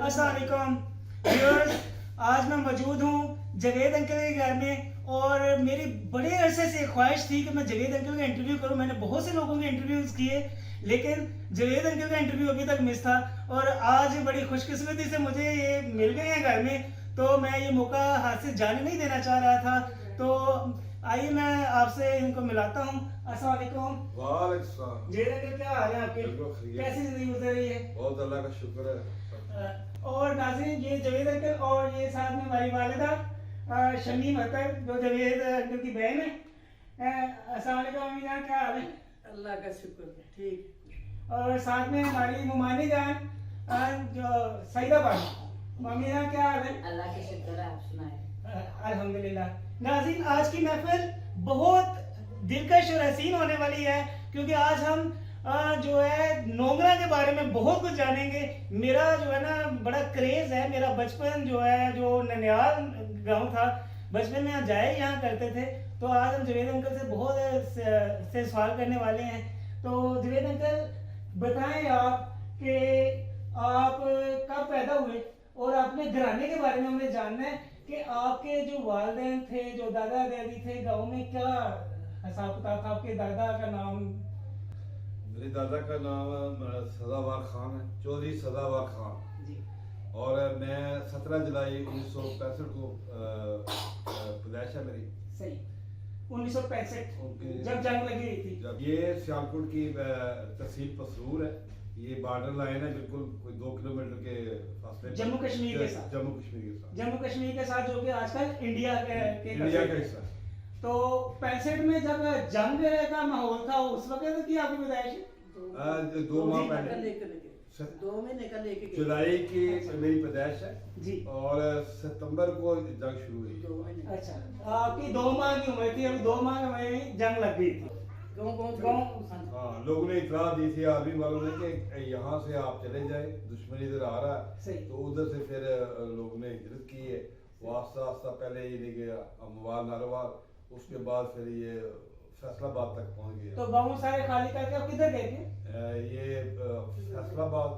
अस्सलाम वालेकुम व्यूअर्स, आज मैं मौजूद हूँ जावेद अंकल के घर में और मेरी बड़े अरसे से ख्वाहिश थी कि मैं जावेद अंकल का इंटरव्यू करूँ। मैंने बहुत से लोगों के इंटरव्यूज़ किए लेकिन जावेद अंकल का इंटरव्यू अभी तक मिस था और आज बड़ी खुशकिस्मती से मुझे ये मिल गए हैं घर में, तो मैं ये मौका हाथ से जाने नहीं देना चाह रहा था। तो आइए मैं आपसे इनको मिलाता हूँ। अस्सलाम वालेकुम। वालेकुम सलाम। जावेद अंकल, क्या हाल है आपके? बिल्कुल खैरियत। कैसी जिंदगी गुजर रही है? बहुत अल्लाह का शुक्र है। और नाज़रीन, ये जावेद अंकल और ये साथ में हमारी वालिदा शमीम अख्तर, जो जावेद अंकल की बहन है। अस्सलाम वालेकुम अम्मी जान, क्या हाल है? अल्लाह का शुक्र है, ठीक। और साथ में हमारी मुमानी जान जो सईदा बानो, मम्मी जान क्या हाल है? अल्लाह का शुक्र है, आप सुनाए। अल्हम्दुलिल्लाह। नाज़रीन, आज की महफिल बहुत दिलकश और हसीन होने वाली है क्योंकि आज हम जो है नोंगरा के बारे में बहुत कुछ जानेंगे। मेरा जो है ना बड़ा क्रेज है, मेरा बचपन जो है जो ननिहाल गांव था, बचपन में जाया यहाँ करते थे। तो आज हम जावेद अंकल से बहुत से सवाल करने वाले हैं। तो जावेद अंकल, बताएं आप कि आप कब पैदा हुए और अपने घराने के बारे में हमें जानना है कि आपके जो वालिदैन थे, जो दादा दादी थे, गाँव में क्या हिसाब किताब था? आपके दादा का नाम? मेरे दादा का नाम सदाबार खान है, चौधरी सदाबार खान जी। और मैं 17 जुलाई 1965 को पैदाइश है मेरी। सही, 1965 उनके जब जंग लगी हुई थी। जब ये सियालकोट की तहसील पसरूर है, ये बॉर्डर लाइन है, बिल्कुल कोई 2 किलोमीटर के फासले जम्मू कश्मीर के साथ। जम्मू कश्मीर के साथ। जम्मू कश्मीर के साथ, जो कि आजकल इंडिया के इंडिया का हिस्सा। तो 65 में जब जंग का माहौल था उस वक्त की आपकी पैदाइश? 2 माह महीने का पहले लेके 2 महीने का लेके गए। जुलाई की मेरी पैदाइश है जी। और सितंबर को जंग शुरू हुई। 2 महीने। अच्छा, आपकी 2 माह की उम्र थी, अभी 2 माह में जंग लग गई थी। हाँ, लोगों ने इतला दी थी आर्मी वालों ने कि यहाँ से आप चले जाए, दुश्मन इधर आ रहा है। सही। तो उधर से फिर लोगों ने हिजरत की है। वो आस्ता आस्ता पहले ये नहीं गया अमवार नारोवार, उसके बाद फिर ये फैसलाबाद तक पहुंच गया। तो गाँव सारे खाली करके आप किधर गए थे? ये फैसलाबाद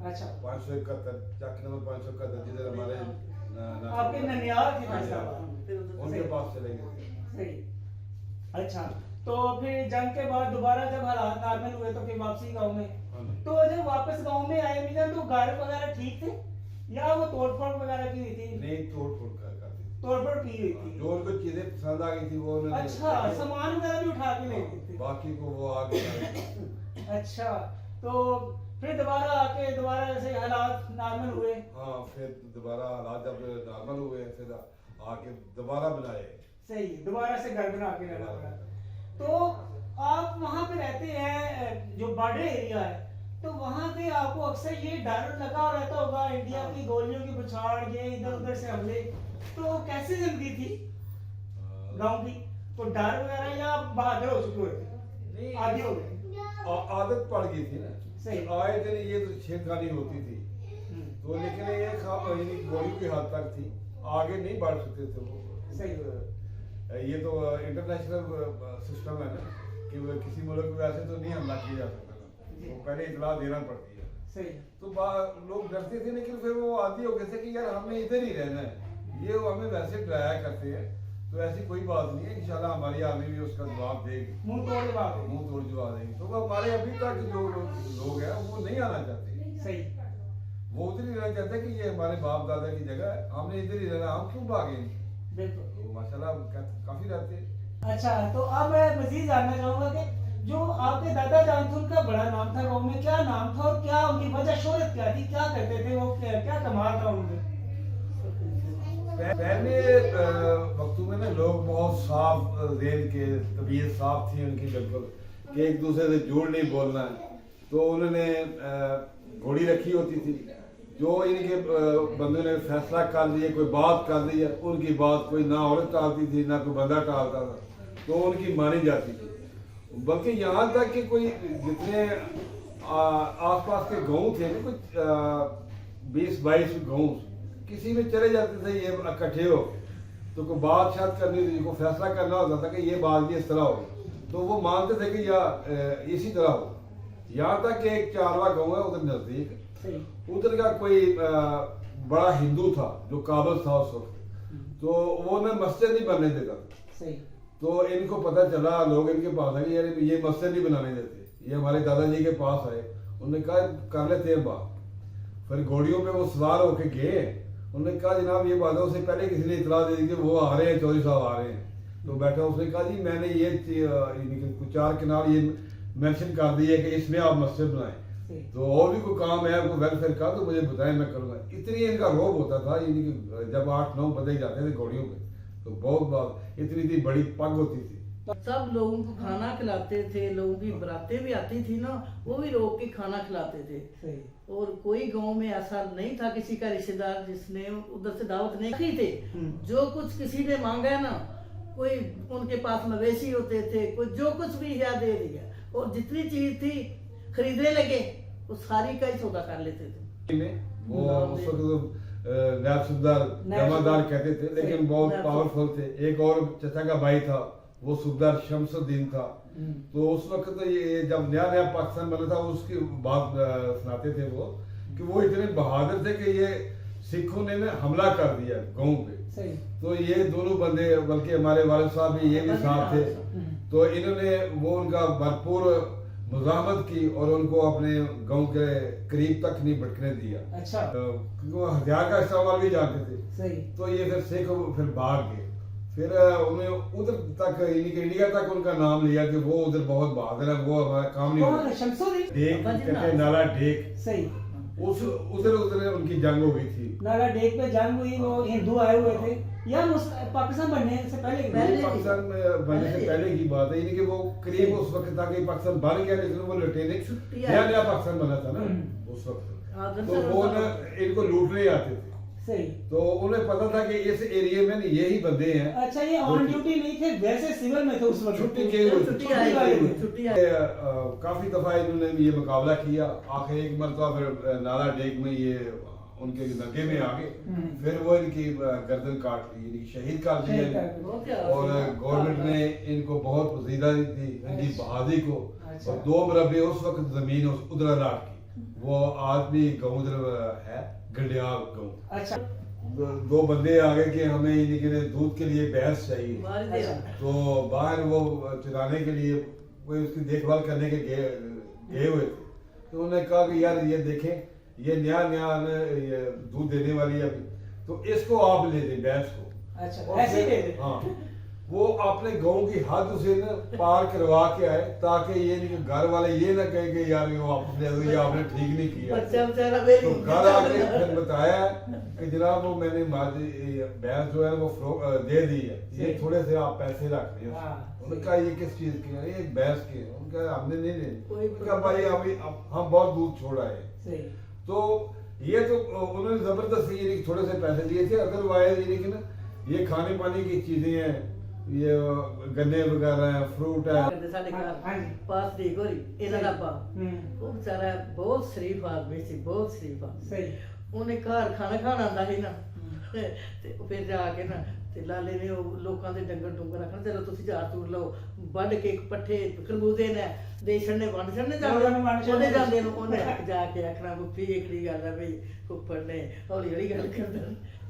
अच्छा, 571 चक नंबर 571 जिधर हमारे आपके ननिहाल थी फैसलाबाद, उनके पास चले गए। सही। अच्छा, तो फिर जंग के बाद दोबारा जब हालात नॉर्मल हुए तो फिर वापसी गांव में। हाँ। तो जब वापस गांव में आए मिलन, तो घर वगैरह ठीक थे या वो तोड़फोड़ वगैरह की हुई थी? नहीं, तोड़ फोड़ करती तोड़फोड़ की हुई थी। जो उनको चीजें पसंद आ गई थी वो उन्होंने। अच्छा, सामान वगैरह भी उठा के ले गए थे? बाकी को वो आगे। अच्छा, तो फिर दोबारा आके दोबारा ऐसे हालात नॉर्मल हुए? हाँ, फिर दोबारा हालात जब नॉर्मल हुए फिर आके दोबारा बनाए। सही, दोबारा से घर बना के रहना पड़ा। तो आप वहाँ पे रहते हैं जो बॉर्डर एरिया है, तो वहाँ पे आपको अक्सर ये डर लगा रहता होगा इंडिया की गोलियों की बौछार, ये इधर उधर से हमले। तो कैसी जिंदगी थी गांव की? तो डर वगैरह या बहादुर हो चुके थे, आदि हो गए? आदत पड़ गई थी ना। सही। आए दिन ये तो छेड़खानी होती थी, तो लेकिन ये गोली की हद तक थी, आगे नहीं बढ़ सकते थे वो। सही। ये तो इंटरनेशनल सिस्टम है ना कि वो किसी मुल्क में वैसे तो नहीं हमला किया जा सकता ना, वो पहले इतला देना पड़ती है। सही। तो लोग डरते थे, लेकिन फिर वो आदि हो गए थे कि यार हमने इधर ही रहना है, ये वो हमें वैसे डराया करते हैं, तो ऐसी कोई बात नहीं है, इंशाल्लाह हमारी आर्मी भी उसका जवाब देगी, मुंह तोड़ जवाब। मुंह तोड़ जवाब देगी। तो वो हमारे अभी तक जो लोग हैं वो नहीं आना चाहते। सही। वो उधर ही रहना चाहते हैं कि ये हमारे बाप दादा की जगह है, हमने इधर ही रहना, हम क्यों भागे। बिल्कुल। तो माशाल्लाह काफी रहते हैं। अच्छा, तो अब मैं मजीद जानना चाहूंगा कि जो आपके दादा जान थे उनका बड़ा नाम था गाँव में, क्या नाम था और क्या उनकी वजह, शोहरत क्या थी, क्या करते थे वो, क्या कमाल था उनमें? पहले वक्तों में ना लोग बहुत साफ रेल के, तबीयत साफ थी उनकी बिल्कुल, कि एक दूसरे से झूठ नहीं बोलना है। तो उन्होंने घोड़ी रखी होती थी, जो इनके बंदे ने फैसला कर लिया, कोई बात कर ली है, उनकी बात कोई ना औरत टालती थी ना कोई बंदा टालता था, तो उनकी मानी जाती थी। बल्कि यहाँ तक कि कोई जितने आसपास के गाँव थे ना, कुछ 20-22 गाँव, किसी में चले जाते थे ये इकट्ठे हो, तो कोई बात शायद करनी थी, को फैसला करना होता था कि ये बात भी इस तरह हो, तो वो मानते थे कि या इसी तरह हो। यहाँ तक कि एक चारवा गांव है उधर नजदीक, सही उधर का कोई बड़ा हिंदू था जो काबल था उस वक्त, तो वो ना मस्जिद नहीं बनने देता था। सही तो इनको पता चला, लोग इनके पास आए कि यार ये मस्जिद नहीं बनाने देते। ये हमारे दादाजी के पास आए, उन्होंने कहा कर लेते हैं बात। फिर घोड़ियों पे वो सवार होके गए, उन्होंने कहा जनाब ये बात है, उससे पहले किसी ने इतला दे दी कि वो आ रहे हैं, चौधरी साहब आ रहे हैं। तो बैठा, उसने कहा जी मैंने ये कुछ 4 किनार ये मेंशन कर दी है कि इसमें आप मस्जिद बनाएं, सही तो और भी कोई काम है कोई वेलफेयर का तो मुझे बताएं, मैं करूँगा। इतनी इनका रोब होता था, यानी कि जब 8-9 बंदे जाते थे घोड़ियों पे तो बहुत बात इतनी बड़ी पग होती थी। सब लोगों को खाना खिलाते थे, लोगों की बरातें भी आती थी ना, वो भी रोक के खाना खिलाते थे। सही और कोई गांव में ऐसा नहीं था किसी का रिश्तेदार जिसने उधर से दावत नहीं की थे। जो कुछ किसी ने मांगा है ना, कोई उनके पास मवेशी होते थे, कोई जो कुछ भी है दे दिया, और जितनी चीज थी खरीदने लगे वो सारी का ही सौदा कर लेते थे। वो उस वक्त नायब सूबेदार जमादार कहते थे, लेकिन बहुत पावरफुल थे। एक और चचा का भाई था, वो सूबेदार शमसुद्दीन था। तो उस वक्त तो ये जब नया नया पाकिस्तान बना था, उसकी बात सुनाते थे वो कि वो इतने बहादुर थे कि ये सिखों ने ना हमला कर दिया गांव पे। सही तो ये दोनों बंदे, बल्कि हमारे वालिद साहब भी ये भी साथ थे, तो इन्होंने वो उनका भरपूर मुजाहमत की और उनको अपने गांव के करीब तक नहीं भटकने दिया। अच्छा क्योंकि वो हथियार का इस्तेमाल भी जानते थे। सही तो ये फिर सिख फिर भाग गए। फिर उन्हें उधर तक यानी कि इंडिया तक उनका नाम लिया कि वो उधर बहुत बहादुर है, वो हमारा काम नहीं कौन होता। है? शमसुद्दीन डेक कहते हैं, नाला डेक, सही उस उधर उधर उनकी जंग हो गई थी। नाला डेक पे जंग हुई, वो हिंदू आए हुए थे या पाकिस्तान बनने से पहले की बात है? ये पाकिस्तान में बनने से पहले की बात है, यानी कि वो करीब उस वक्त तक ये पाकिस्तान बन गया, लेकिन वो लुटेने नया नया पाकिस्तान बना था ना उस वक्त। तो वो ना इनको लूटने आते थे। सही तो उन्हें पता था कि इस एरिया में यही बंदे हैं। अच्छा, ये ऑन ड्यूटी नहीं थे, वैसे सिविल में थे उस वक्त? छुट्टी के हुए छुट्टी आई थी, छुट्टी आई। काफी दफा इन्होंने ये मुकाबला किया। आखिर एक मरतबा फिर नाला डेक में ये उनके नगे में आ गए, फिर वो इनकी गर्दन काट ली, यानी शहीद कर दिया। और गवर्नमेंट ने इनको बहुत पसीदा दी थी इनकी बहादुरी को। और 2 मरबे उस वक्त जमीन उधर अलाट की, वो आज भी गाँव उधर है, गंडियाल गाँव। अच्छा 2 बंदे आ गए कि हमें इनके दूध के लिए भैंस चाहिए, अच्छा। तो बाहर वो चराने के लिए कोई उसकी देखभाल करने के गए हुए थे। तो उन्होंने कहा कि यार ये देखें, ये नया नया ये दूध देने वाली है अभी, तो इसको आप ले दें भैंस को। अच्छा और ऐसे ही फिर- दे दे। हाँ, वो अपने गांव की हद से ना पार करवा के आए, ताकि ये नहीं कि घर वाले ये ना कहें कि यार ये वापस ले दो, ये आपने ठीक नहीं किया। बच्चा बेचारा मेरी तो घर आके फिर बताया कि जनाब वो मैंने भैंस जो है वो दे दी है, ये थोड़े से आप पैसे रख लें। हाँ, उनका ये किस चीज की है? ये भैंस की है। उनका हमने नहीं कोई ली। उनका भाई अभी हम बहुत दूध छोड़ आए। सही तो ये तो उन्होंने जबरदस्ती ये थोड़े से पैसे दिए थे, अदरवाइज ये कि ना ये खाने पानी की चीजें हैं, ये गन्ने वगैरह हैं, फ्रूट है। ਸਾਡੇ हाँ ਘਰ जी। ਪਾਸ ਦੀ ਗੋਰੀ ਇਹਦਾ ਦਾ ਬਾਪ ਉਹ ਵਿਚਾਰਾ ਬਹੁਤ ਸ਼ਰੀਫ ਆਦਮੀ ਸੀ, ਬਹੁਤ ਸ਼ਰੀਫ ਆਦਮੀ। सही ਉਹਨੇ ਘਰ ਖਾਣਾ ਖਾਣ ਆਂਦਾ ਸੀ ਨਾ, ਤੇ ਉਹ ਫਿਰ ਜਾ ਕੇ ਨਾ ਤੇ ਲਾਲੇ ਨੇ ਉਹ ਲੋਕਾਂ ਦੇ ਡੰਗਰ ਡੁੰਗਰ ਰੱਖਣ, ਚਲੋ ਤੁਸੀਂ ਝਾੜ ਤੂੜ ਲਓ, ਵੱਢ ਕੇ ਪੱਠੇ ਖਰਬੂਜ਼ੇ ਨੇ ਦੇ ਛੱਡਨੇ ਵੰਡ ਛੱਡਨੇ ਲੋਕਾਂ ਨੂੰ ਵੰਡ ਛੱਡਣੇ। ਉਹਨੇ ਜਾਂਦੇ ਨੂੰ ਉਹਨੇ ਜਾ ਕੇ ਆਖਣਾ ਫੁੱਫੀ ਇਹ ਕਿਹੜੀ ਗੱਲ ਹੈ ਬਈ, ਫੁੱਫੜ ਨੇ ਹੌਲੀ ਹੌਲੀ ਗੱਲ ਕਰਦਾ,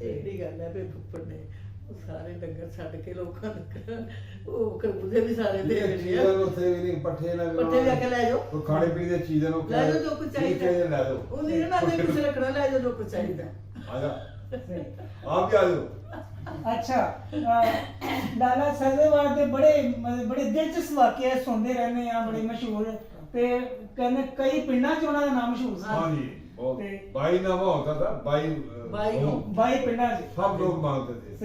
ਇਹ ਕਿਹੜੀ ਗੱਲ ਹੈ ਬਈ ਫੁੱਫੜ ਨੇ ਉਹ ਸਾਰੇ ਡੰਗਰ ਛੱਡ ਕੇ ਲੋਕਾਂ ਨੂੰ ਉਹ ਖਰਬੂਜ਼ੇ ਵੀ ਸਾਰੇ ਦੇ ये ਦੇਣੇ चीजें ਆ। ਉੱਥੇ ਵੀ ਨਹੀਂ, ਪੱਠੇ ਨਾ ਪੱਠੇ ਵੀ ਆ ਕੇ ਲੈ ਜਾਓ, तो खाने पीने दी चीजें नो ਲੈ ਜਾਓ ਜੋ ਕੁਝ ਚਾਹੀਦਾ ले दो। ਉਹ ਨਹੀਂ ਨਾ ਦੇ ਕੁਝ ਰੱਖਣਾ, ਲੈ ਜਾਓ ਜੋ ਕੁਝ ਚਾਹੀਦਾ। आजा सही आप भी आ जाओ। अच्छा लाला सैदेवाल दे बड़े बड़े दिलचस्प वाकया सुनते रहने हैं, बड़े मशहूर ते कहने कई पिंडां च उन्हां दा नाम मशहूर सी। हाँ जी, बहुत ते- बाई नामा होता था, बाई बाई गाँव। बाई पिंडां च सब लोग मानते थे।